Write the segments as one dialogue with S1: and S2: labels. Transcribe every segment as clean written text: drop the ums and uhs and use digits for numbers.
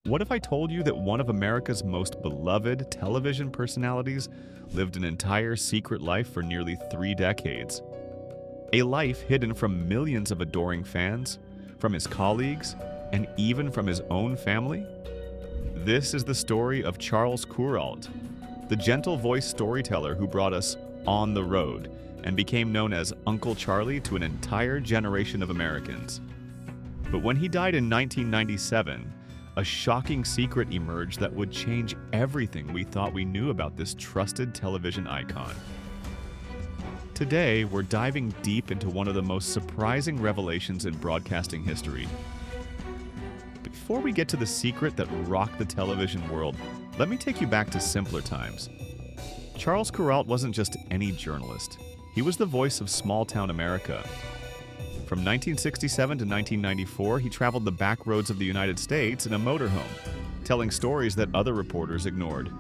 S1: What if I told you that one of America's most beloved television personalities lived an entire secret life for nearly 3 decades? A life hidden from millions of adoring fans, from his colleagues, and even from his own family? This is the story of Charles Kuralt, the gentle-voiced storyteller who brought us on the road and became known as Uncle Charlie to an entire generation of Americans. But when he died in 1997, a shocking secret emerged that would change everything we thought we knew about this trusted television icon. Today, we're diving deep into one of the most surprising revelations in broadcasting history. Before we get to the secret that rocked the television world, let me take you back to simpler times. Charles Kuralt wasn't just any journalist. He was the voice of small-town America. From 1967 to 1994, he traveled the back roads of the United States in a motorhome, telling stories that other reporters ignored.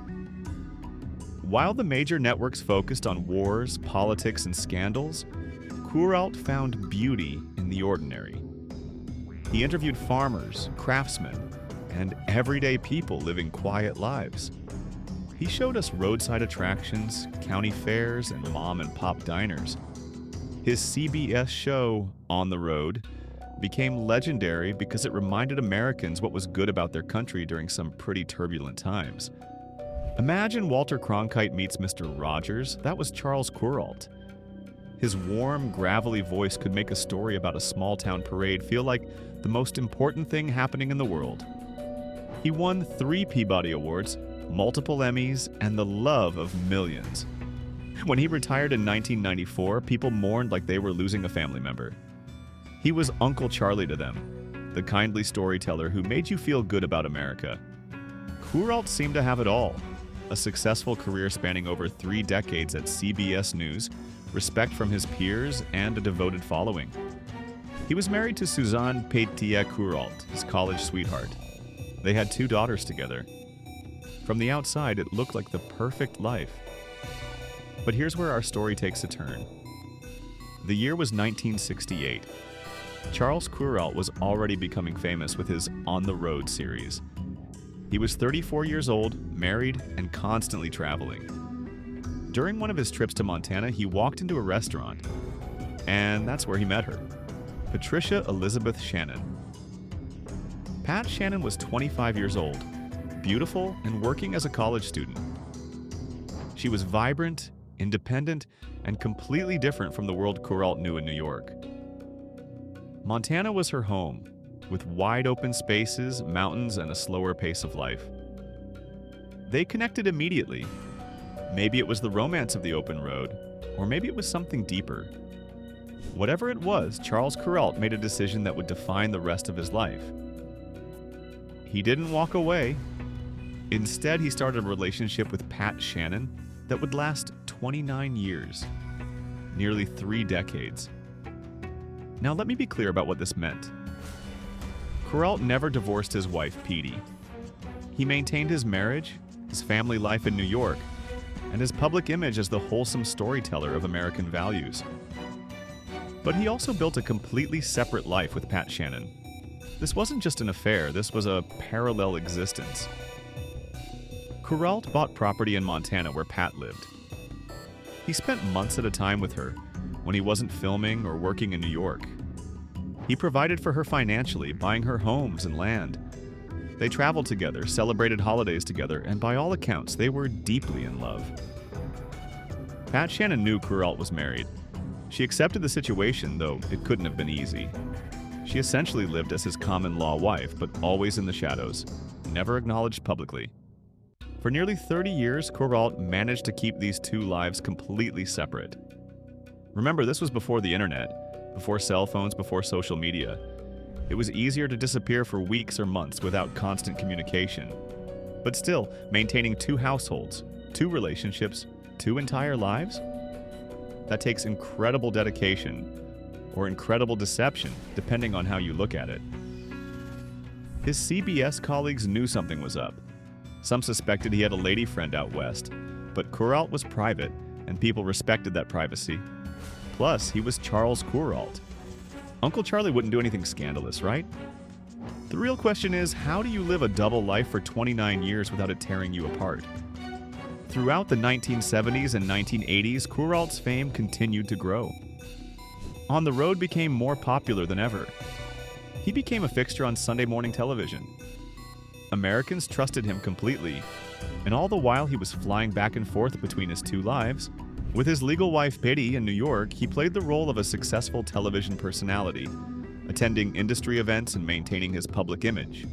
S1: While the major networks focused on wars, politics, and scandals, Kuralt found beauty in the ordinary. He interviewed farmers, craftsmen, and everyday people living quiet lives. He showed us roadside attractions, county fairs, and mom-and-pop diners. His CBS show, On the Road, became legendary because it reminded Americans what was good about their country during some pretty turbulent times. Imagine Walter Cronkite meets Mr. Rogers. That was Charles Kuralt. His warm, gravelly voice could make a story about a small-town parade feel like the most important thing happening in the world. He won 3 Peabody Awards, multiple Emmys, and the love of millions. When he retired in 1994, people mourned like they were losing a family member. He was Uncle Charlie to them, the kindly storyteller who made you feel good about America. Kuralt seemed to have it all: a successful career spanning over 3 decades at CBS News, respect from his peers, and a devoted following. He was married to Suzanne Pétier Kuralt, his college sweetheart. They had 2 daughters together. From the outside, it looked like the perfect life. But here's where our story takes a turn. The year was 1968. Charles Kuralt was already becoming famous with his On the Road series. He was 34 years old, married, and constantly traveling. During one of his trips to Montana, he walked into a restaurant, and that's where he met her, Patricia Elizabeth Shannon. Pat Shannon was 25 years old, beautiful, and working as a college student. She was vibrant, independent, and completely different from the world Kuralt knew in New York. Montana was her home, with wide-open spaces, mountains, and a slower pace of life. They connected immediately. Maybe it was the romance of the open road, or maybe it was something deeper. Whatever it was, Charles Kuralt made a decision that would define the rest of his life. He didn't walk away. Instead, he started a relationship with Pat Shannon that would last 29 years, nearly 3 decades. Now let me be clear about what this meant. Kuralt never divorced his wife, Petey. He maintained his marriage, his family life in New York, and his public image as the wholesome storyteller of American values. But he also built a completely separate life with Pat Shannon. This wasn't just an affair, this was a parallel existence. Kuralt bought property in Montana where Pat lived. He spent months at a time with her when he wasn't filming or working in New York. He provided for her financially, buying her homes and land. They traveled together, celebrated holidays together, and by all accounts, they were deeply in love. Pat Shannon knew Kuralt was married. She accepted the situation, though it couldn't have been easy. She essentially lived as his common-law wife, but always in the shadows, never acknowledged publicly. For nearly 30 years, Kuralt managed to keep these 2 lives completely separate. Remember, this was before the internet, before cell phones, before social media. It was easier to disappear for weeks or months without constant communication. But still, maintaining 2 households, 2 relationships, 2 entire lives? That takes incredible dedication, or incredible deception, depending on how you look at it. His CBS colleagues knew something was up. Some suspected he had a lady friend out west, but Kuralt was private, and people respected that privacy. Plus, he was Charles Kuralt. Uncle Charlie wouldn't do anything scandalous, right? The real question is, how do you live a double life for 29 years without it tearing you apart? Throughout the 1970s and 1980s, Kuralt's fame continued to grow. On the Road became more popular than ever. He became a fixture on Sunday morning television. Americans trusted him completely, and all the while he was flying back and forth between his two lives. With his legal wife Betty in New York, he played the role of a successful television personality, attending industry events and maintaining his public image.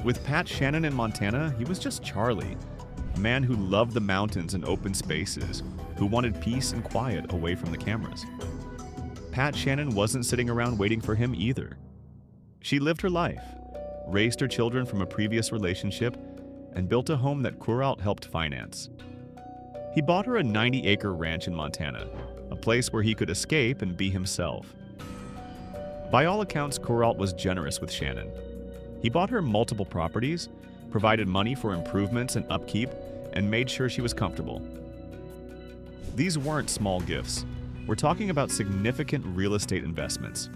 S1: With Pat Shannon in Montana, he was just Charlie, a man who loved the mountains and open spaces, who wanted peace and quiet away from the cameras. Pat Shannon wasn't sitting around waiting for him either. She lived her life, raised her children from a previous relationship, and built a home that Kuralt helped finance. He bought her a 90-acre ranch in Montana, a place where he could escape and be himself. By all accounts, Kuralt was generous with Shannon. He bought her multiple properties, provided money for improvements and upkeep, and made sure she was comfortable. These weren't small gifts. We're talking about significant real estate investments.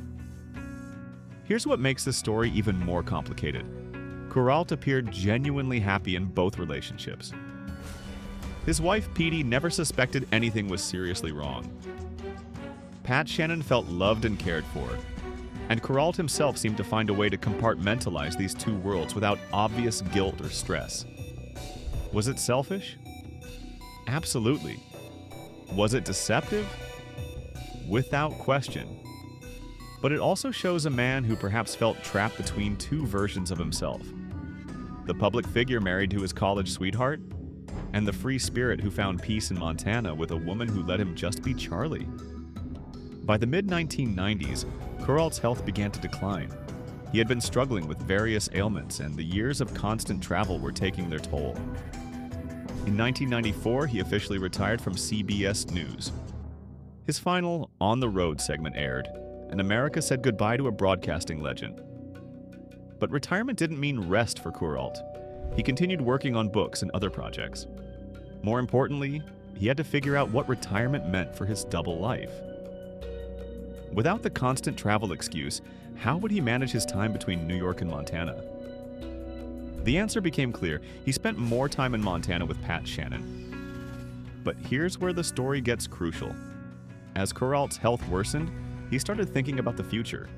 S1: Here's what makes this story even more complicated. Kuralt appeared genuinely happy in both relationships. His wife, Petey, never suspected anything was seriously wrong. Pat Shannon felt loved and cared for, and Kuralt himself seemed to find a way to compartmentalize these two worlds without obvious guilt or stress. Was it selfish? Absolutely. Was it deceptive? Without question. But it also shows a man who perhaps felt trapped between two versions of himself. The public figure married to his college sweetheart, and the free spirit who found peace in Montana with a woman who let him just be Charlie. By the mid-1990s, Kuralt's health began to decline. He had been struggling with various ailments, and the years of constant travel were taking their toll. In 1994, he officially retired from CBS News. His final On the Road segment aired, and America said goodbye to a broadcasting legend. But retirement didn't mean rest for Kuralt. He continued working on books and other projects. More importantly, he had to figure out what retirement meant for his double life. Without the constant travel excuse, how would he manage his time between New York and Montana? The answer became clear. He spent more time in Montana with Pat Shannon. But here's where the story gets crucial. As Kuralt's health worsened, he started thinking about the future.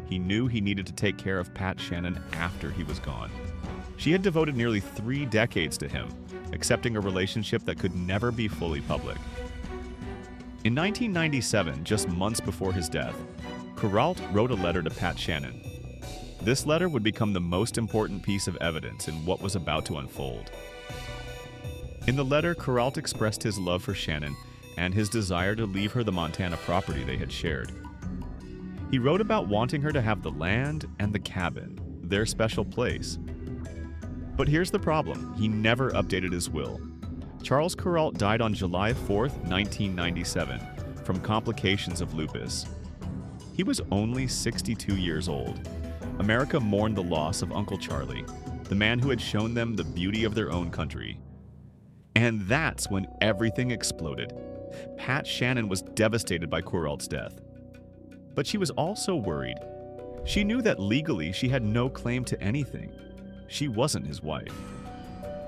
S1: He knew he needed to take care of Pat Shannon after he was gone. She had devoted nearly 3 decades to him, accepting a relationship that could never be fully public. In 1997, just months before his death, Kuralt wrote a letter to Pat Shannon. This letter would become the most important piece of evidence in what was about to unfold. In the letter, Kuralt expressed his love for Shannon and his desire to leave her the Montana property they had shared. He wrote about wanting her to have the land and the cabin, their special place. But here's the problem. He never updated his will. Charles Kuralt died on July 4, 1997, from complications of lupus. He was only 62 years old. America mourned the loss of Uncle Charlie, the man who had shown them the beauty of their own country. And that's when everything exploded. Pat Shannon was devastated by Kuralt's death. But she was also worried. She knew that legally she had no claim to anything. She wasn't his wife.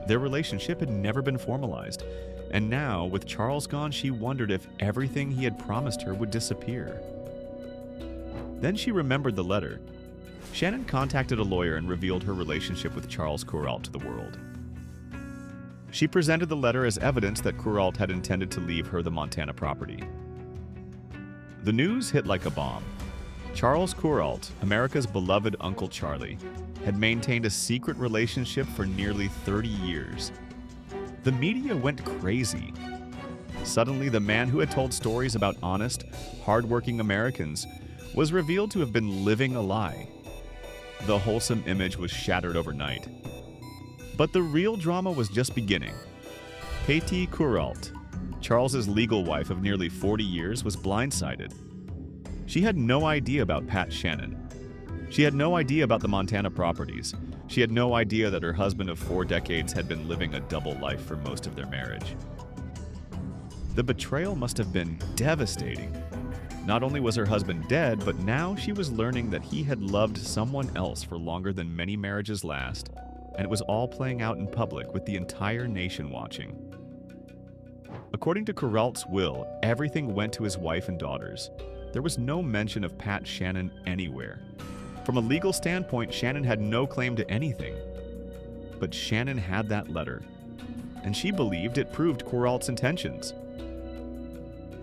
S1: Their relationship had never been formalized, and now, with Charles gone, she wondered if everything he had promised her would disappear. Then she remembered the letter. Shannon contacted a lawyer and revealed her relationship with Charles Kuralt to the world. She presented the letter as evidence that Kuralt had intended to leave her the Montana property. The news hit like a bomb. Charles Kuralt, America's beloved Uncle Charlie, had maintained a secret relationship for nearly 30 years. The media went crazy. Suddenly, the man who had told stories about honest, hardworking Americans was revealed to have been living a lie. The wholesome image was shattered overnight. But the real drama was just beginning. Petey Kuralt, Charles's legal wife of nearly 40 years, was blindsided. She had no idea about Pat Shannon. She had no idea about the Montana properties. She had no idea that her husband of 4 decades had been living a double life for most of their marriage. The betrayal must have been devastating. Not only was her husband dead, but now she was learning that he had loved someone else for longer than many marriages last, and it was all playing out in public with the entire nation watching. According to Kuralt's will, everything went to his wife and daughters. There was no mention of Pat Shannon anywhere. From a legal standpoint, Shannon had no claim to anything. But Shannon had that letter, and she believed it proved Kuralt's intentions.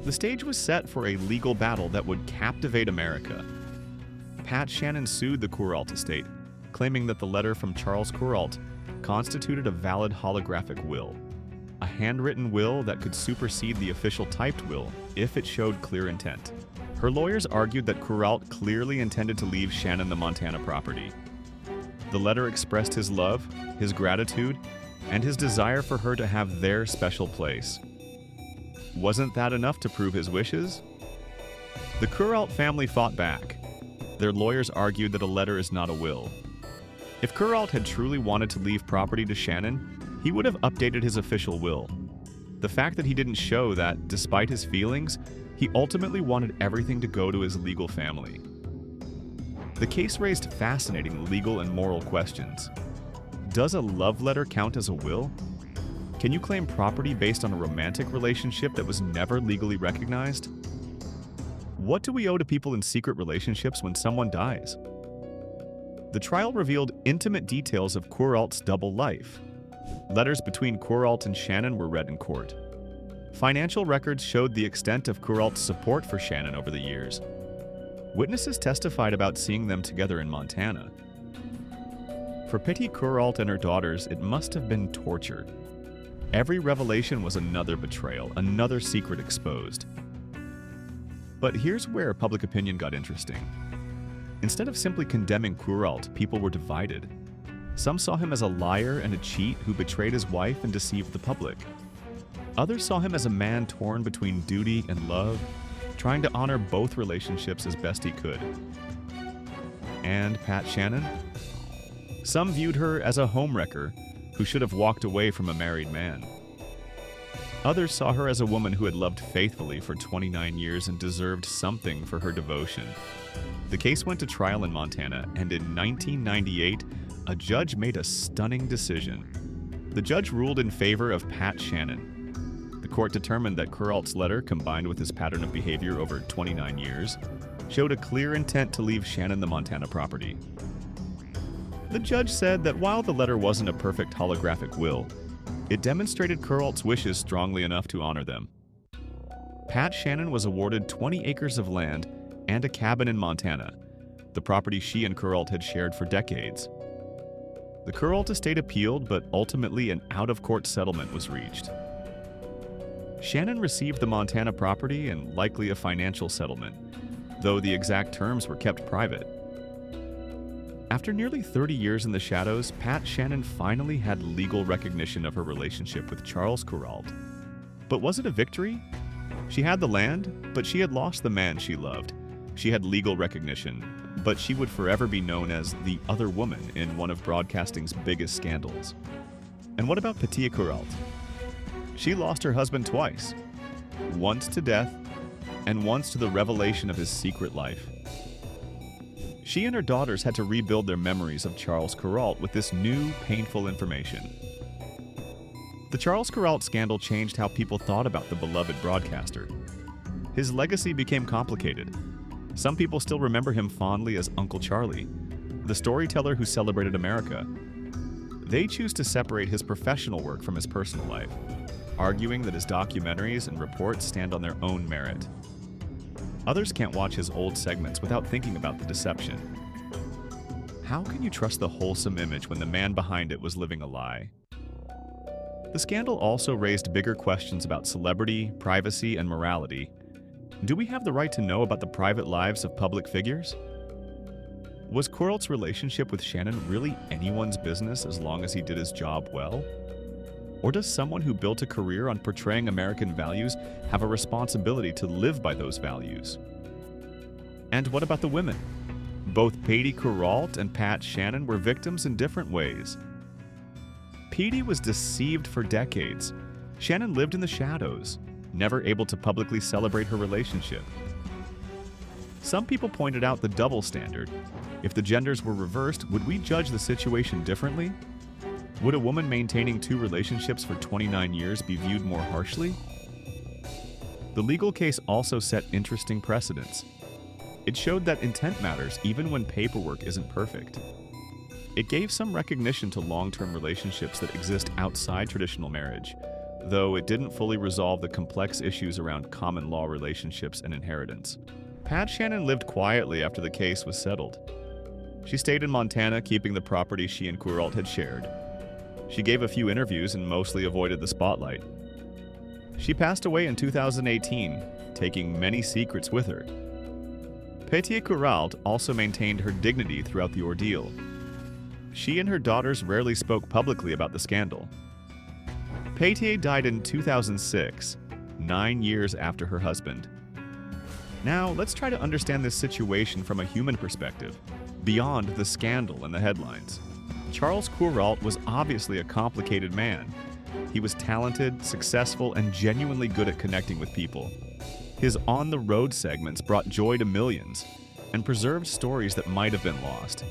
S1: The stage was set for a legal battle that would captivate America. Pat Shannon sued the Kuralt estate, claiming that the letter from Charles Kuralt constituted a valid holographic will, a handwritten will that could supersede the official typed will if it showed clear intent. Her lawyers argued that Kuralt clearly intended to leave Shannon the Montana property. The letter expressed his love, his gratitude, and his desire for her to have their special place. Wasn't that enough to prove his wishes? The Kuralt family fought back. Their lawyers argued that a letter is not a will. If Kuralt had truly wanted to leave property to Shannon, he would have updated his official will. The fact that he didn't show that, despite his feelings, he ultimately wanted everything to go to his legal family. The case raised fascinating legal and moral questions. Does a love letter count as a will? Can you claim property based on a romantic relationship that was never legally recognized? What do we owe to people in secret relationships when someone dies? The trial revealed intimate details of Kuralt's double life. Letters between Kuralt and Shannon were read in court. Financial records showed the extent of Kuralt's support for Shannon over the years. Witnesses testified about seeing them together in Montana. For Petty Kuralt and her daughters, it must have been torture. Every revelation was another betrayal, another secret exposed. But here's where public opinion got interesting. Instead of simply condemning Kuralt, people were divided. Some saw him as a liar and a cheat who betrayed his wife and deceived the public. Others saw him as a man torn between duty and love, trying to honor both relationships as best he could. And Pat Shannon? Some viewed her as a homewrecker who should have walked away from a married man. Others saw her as a woman who had loved faithfully for 29 years and deserved something for her devotion. The case went to trial in Montana, and in 1998, a judge made a stunning decision. The judge ruled in favor of Pat Shannon. The court determined that Kuralt's letter, combined with his pattern of behavior over 29 years, showed a clear intent to leave Shannon the Montana property. The judge said that while the letter wasn't a perfect holographic will, it demonstrated Kuralt's wishes strongly enough to honor them. Pat Shannon was awarded 20 acres of land and a cabin in Montana, the property she and Kuralt had shared for decades. The Kuralt estate appealed, but ultimately an out-of-court settlement was reached. Shannon received the Montana property and likely a financial settlement, though the exact terms were kept private. After nearly 30 years in the shadows, Pat Shannon finally had legal recognition of her relationship with Charles Kuralt. But was it a victory? She had the land, but she had lost the man she loved. She had legal recognition, but she would forever be known as the other woman in one of broadcasting's biggest scandals. And what about Petty Kuralt? She lost her husband twice, once to death and once to the revelation of his secret life. She and her daughters had to rebuild their memories of Charles Kuralt with this new, painful information. The Charles Kuralt scandal changed how people thought about the beloved broadcaster. His legacy became complicated. Some people still remember him fondly as Uncle Charlie, the storyteller who celebrated America. They choose to separate his professional work from his personal life, arguing that his documentaries and reports stand on their own merit. Others can't watch his old segments without thinking about the deception. How can you trust the wholesome image when the man behind it was living a lie? The scandal also raised bigger questions about celebrity, privacy, and morality. Do we have the right to know about the private lives of public figures? Was Kuralt's relationship with Shannon really anyone's business as long as he did his job well? Or does someone who built a career on portraying American values have a responsibility to live by those values? And what about the women? Both Petty Kuralt and Pat Shannon were victims in different ways. Petty was deceived for decades. Shannon lived in the shadows, never able to publicly celebrate her relationship. Some people pointed out the double standard. If the genders were reversed, would we judge the situation differently? Would a woman maintaining 2 relationships for 29 years be viewed more harshly? The legal case also set interesting precedents. It showed that intent matters even when paperwork isn't perfect. It gave some recognition to long-term relationships that exist outside traditional marriage, though it didn't fully resolve the complex issues around common law relationships and inheritance. Pat Shannon lived quietly after the case was settled. She stayed in Montana, keeping the property she and Kuralt had shared. She gave a few interviews and mostly avoided the spotlight. She passed away in 2018, taking many secrets with her. Petya Kuralt also maintained her dignity throughout the ordeal. She and her daughters rarely spoke publicly about the scandal. Petya died in 2006, 9 years after her husband. Now, let's try to understand this situation from a human perspective, beyond the scandal and the headlines. Charles Kuralt was obviously a complicated man. He was talented, successful, and genuinely good at connecting with people. His on-the-road segments brought joy to millions and preserved stories that might have been lost.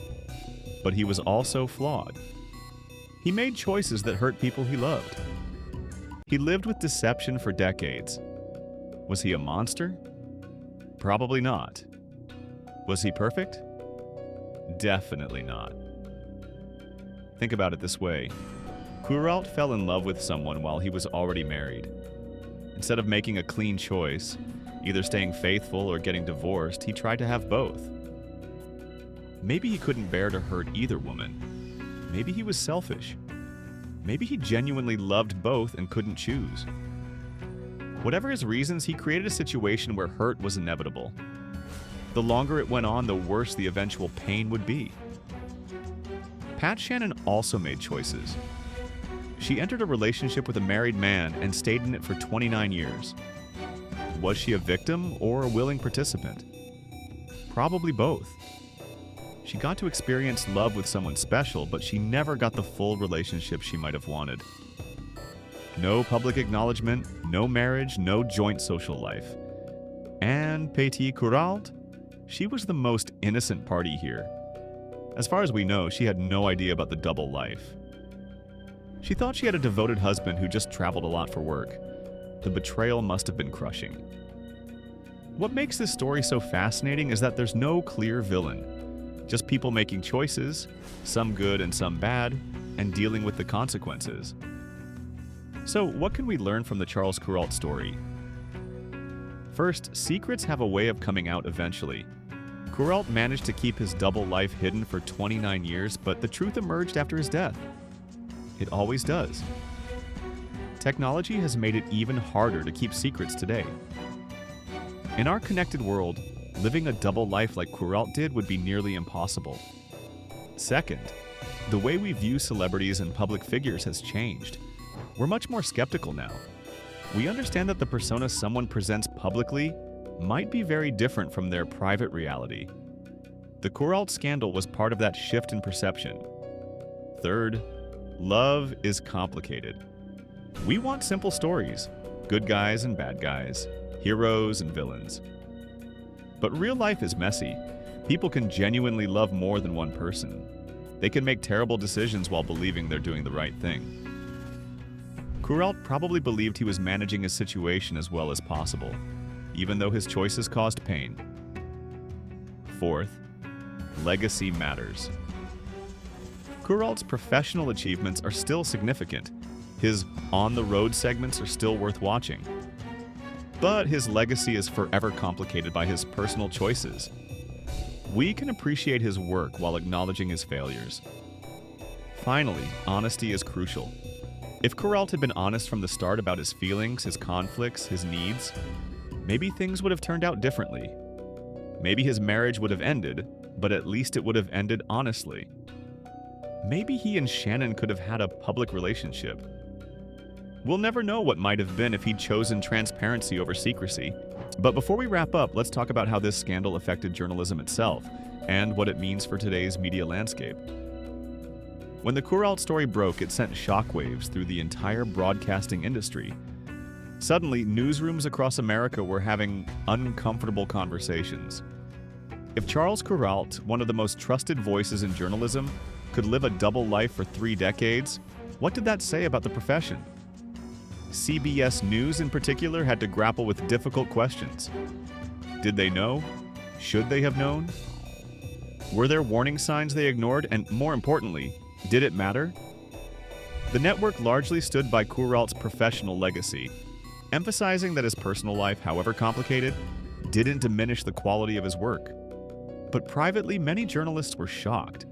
S1: But he was also flawed. He made choices that hurt people he loved. He lived with deception for decades. Was he a monster? Probably not. Was he perfect? Definitely not. Think about it this way. Kuralt fell in love with someone while he was already married. Instead of making a clean choice, either staying faithful or getting divorced, he tried to have both. Maybe he couldn't bear to hurt either woman. Maybe he was selfish. Maybe he genuinely loved both and couldn't choose. Whatever his reasons, he created a situation where hurt was inevitable. The longer it went on, the worse the eventual pain would be. Pat Shannon also made choices. She entered a relationship with a married man and stayed in it for 29 years. Was she a victim or a willing participant? Probably both. She got to experience love with someone special, but she never got the full relationship she might have wanted. No public acknowledgement, no marriage, no joint social life. And Petya Kuralt? She was the most innocent party here. As far as we know, she had no idea about the double life. She thought she had a devoted husband who just traveled a lot for work. The betrayal must have been crushing. What makes this story so fascinating is that there's no clear villain. Just people making choices, some good and some bad, and dealing with the consequences. So, what can we learn from the Charles Kuralt story? First, secrets have a way of coming out eventually. Kuralt managed to keep his double life hidden for 29 years, but the truth emerged after his death. It always does. Technology has made it even harder to keep secrets today. In our connected world, living a double life like Kuralt did would be nearly impossible. Second, the way we view celebrities and public figures has changed. We're much more skeptical now. We understand that the persona someone presents publicly might be very different from their private reality. The Kuralt scandal was part of that shift in perception. Third, love is complicated. We want simple stories, good guys and bad guys, heroes and villains. But real life is messy. People can genuinely love more than one person. They can make terrible decisions while believing they're doing the right thing. Kuralt probably believed he was managing his situation as well as possible, even though his choices caused pain. Fourth, legacy matters. Kuralt's professional achievements are still significant. His on-the-road segments are still worth watching. But his legacy is forever complicated by his personal choices. We can appreciate his work while acknowledging his failures. Finally, honesty is crucial. If Kuralt had been honest from the start about his feelings, his conflicts, his needs, maybe things would have turned out differently. Maybe his marriage would have ended, but at least it would have ended honestly. Maybe he and Shannon could have had a public relationship. We'll never know what might have been if he'd chosen transparency over secrecy. But before we wrap up, let's talk about how this scandal affected journalism itself and what it means for today's media landscape. When the Kuralt story broke, it sent shockwaves through the entire broadcasting industry. Suddenly, newsrooms across America were having uncomfortable conversations. If Charles Kuralt, one of the most trusted voices in journalism, could live a double life for 3 decades, what did that say about the profession? CBS News in particular had to grapple with difficult questions. Did they know? Should they have known? Were there warning signs they ignored? And more importantly, did it matter? The network largely stood by Kuralt's professional legacy, emphasizing that his personal life, however complicated, didn't diminish the quality of his work. But privately, many journalists were shocked.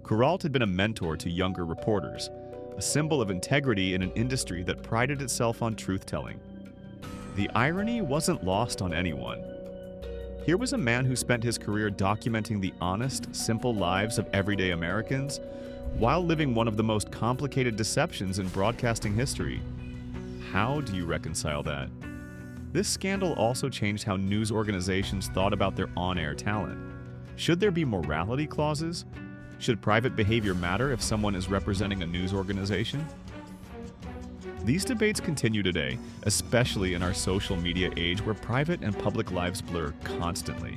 S1: Kuralt had been a mentor to younger reporters, a symbol of integrity in an industry that prided itself on truth-telling. The irony wasn't lost on anyone. Here was a man who spent his career documenting the honest, simple lives of everyday Americans while living one of the most complicated deceptions in broadcasting history. How do you reconcile that? This scandal also changed how news organizations thought about their on-air talent. Should there be morality clauses? Should private behavior matter if someone is representing a news organization? These debates continue today, especially in our social media age where private and public lives blur constantly.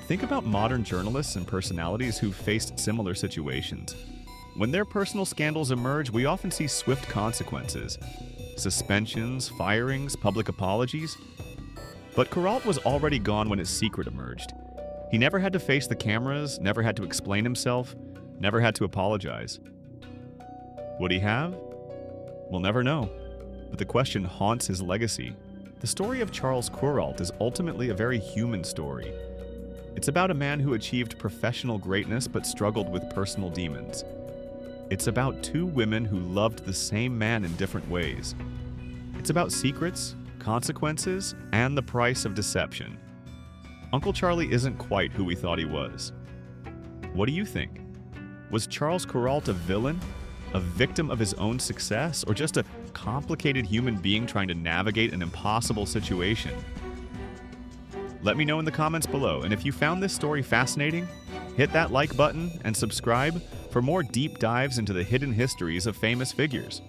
S1: Think about modern journalists and personalities who've faced similar situations. When their personal scandals emerge, we often see swift consequences. Suspensions, firings, public apologies. But Kuralt was already gone when his secret emerged. He never had to face the cameras, never had to explain himself, never had to apologize. Would he have? We'll never know. But the question haunts his legacy. The story of Charles Kuralt is ultimately a very human story. It's about a man who achieved professional greatness but struggled with personal demons. It's about 2 women who loved the same man in different ways. It's about secrets, consequences, and the price of deception. Uncle Charlie isn't quite who we thought he was. What do you think? Was Charles Kuralt a villain, a victim of his own success, or just a complicated human being trying to navigate an impossible situation? Let me know in the comments below, and if you found this story fascinating, hit that like button and subscribe for more deep dives into the hidden histories of famous figures.